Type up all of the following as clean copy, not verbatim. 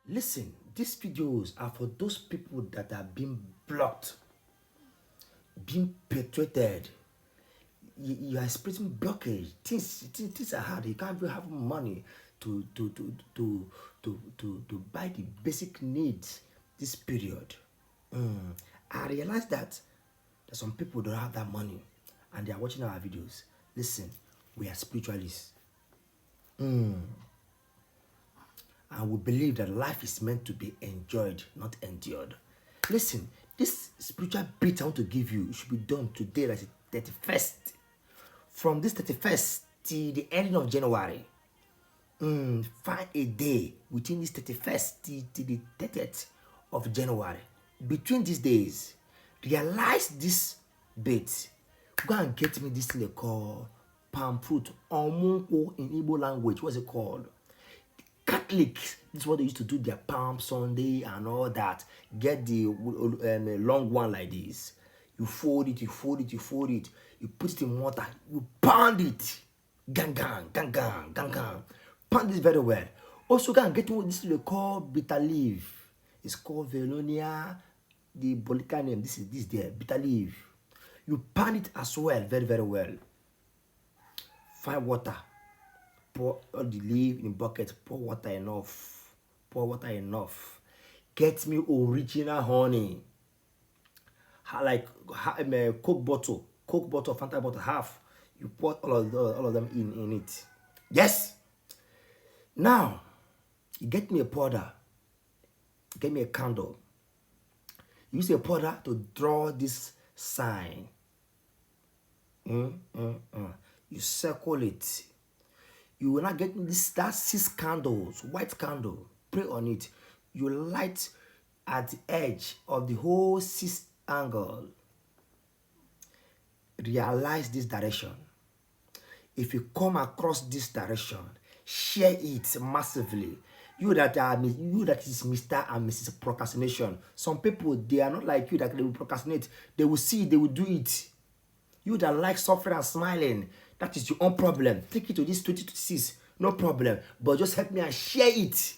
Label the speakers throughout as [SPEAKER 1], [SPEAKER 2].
[SPEAKER 1] Listen, these videos are for those people that are being blocked, being perpetrated. You are experiencing blockage. Things are hard. You can't even have money to buy the basic needs this period. I realize that some people don't have that money and they are watching our videos. Listen, we are spiritualists. And we believe that life is meant to be enjoyed, not endured. Listen, this spiritual beat I want to give you, it should be done today, like the 31st. From this 31st till the ending of January. Find a day within this 31st till the 30th of January. Between these days, realize this bit. Go and get me this thing they call palm fruit, omunko in Igbo language. What's it called? Catholics, this is what they used to do their Palm Sunday and all that. Get the long one like this. You fold it, you fold it, you fold it. You put it in water. You pound it. Gang, gang, gang, gang, gang, gang. Pound this very well. Also, can get what this they call bitter leaf. It's called Vernonia. The botanical name. This is this there. Bitter leaf. You pound it as well, very, very well. Find water. Pour all the leaf in bucket. Pour water enough. Pour water enough. Get me original honey. Like a Coke bottle, Fanta bottle, half. You pour all of them in it. Yes. Now, you get me a powder. Get me a candle. Use a powder to draw this sign. You circle it. You will not get that 6 candles, white candle. Pray on it. You light at the edge of the whole 6 angle. Realize this direction. If you come across this direction, share it massively. You that is Mr. and Mrs. Procrastination. Some people, they are not like you that they will procrastinate. They will see, they will do it. You that like suffering and smiling, that is your own problem. Take it to this 2026, no problem. But just help me and share it.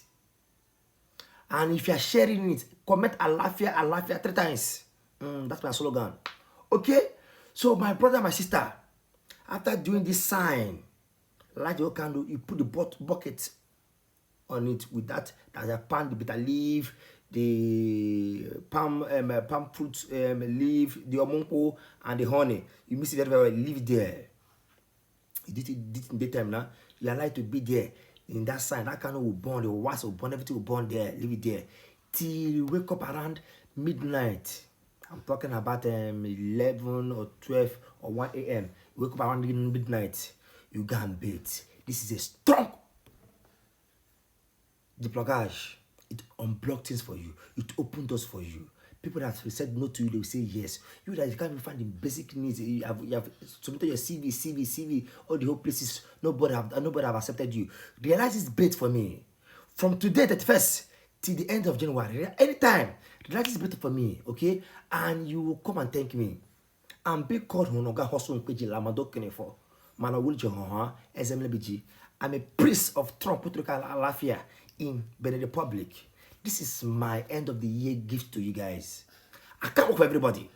[SPEAKER 1] And if you are sharing it, comment Alafia 3 times. That's my slogan. Okay? So my brother, my sister, after doing this sign, light your candle, you put the bucket on it with that I pan the bitter leaf, the palm fruit leaf, the omunko, and the honey. You mix it very, very well. Leave it there. You did it in daytime now. You allow it to be there. In that sign, that candle will burn, the wax will burn, everything will burn there. Leave it there. Till you wake up around midnight. I'm talking about 11 or 12 or 1 a.m. You wake up around midnight. You go and bathe. This is a strong blockage. It unblocks things for you. It opens doors for you. People that have said no to you, they will say yes. You that you can't even find the basic needs. You have submitted your CV, all the whole places. Nobody have accepted you. Realize this bait for me. From today, 31st, till the end of January, anytime, realize this bait for me, okay? And you will come and thank me. I'm being called Honoga Hosun Kweji Lamado Kenefo. I'm a priest of Trump Alafia in Benin Republic. This is my end of the year gift to you guys. I can't work for everybody.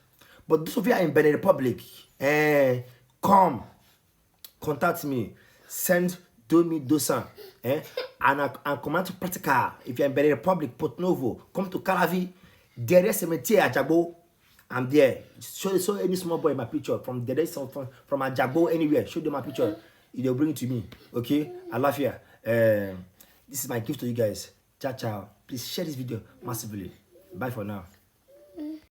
[SPEAKER 1] But those of you are in Benin Republic, come, contact me, send do me dosan, and come out to practical. If you're in Benin Republic, Port Novo, come to Calavi, there is a cemetery at Jagbo. I'm there. Show any small boy my picture from the rest from a Jagbo anywhere. Show them my picture. They'll bring it to me. Okay? I love you. This is my gift to you guys. Ciao, ciao. Please share this video massively. Bye for now.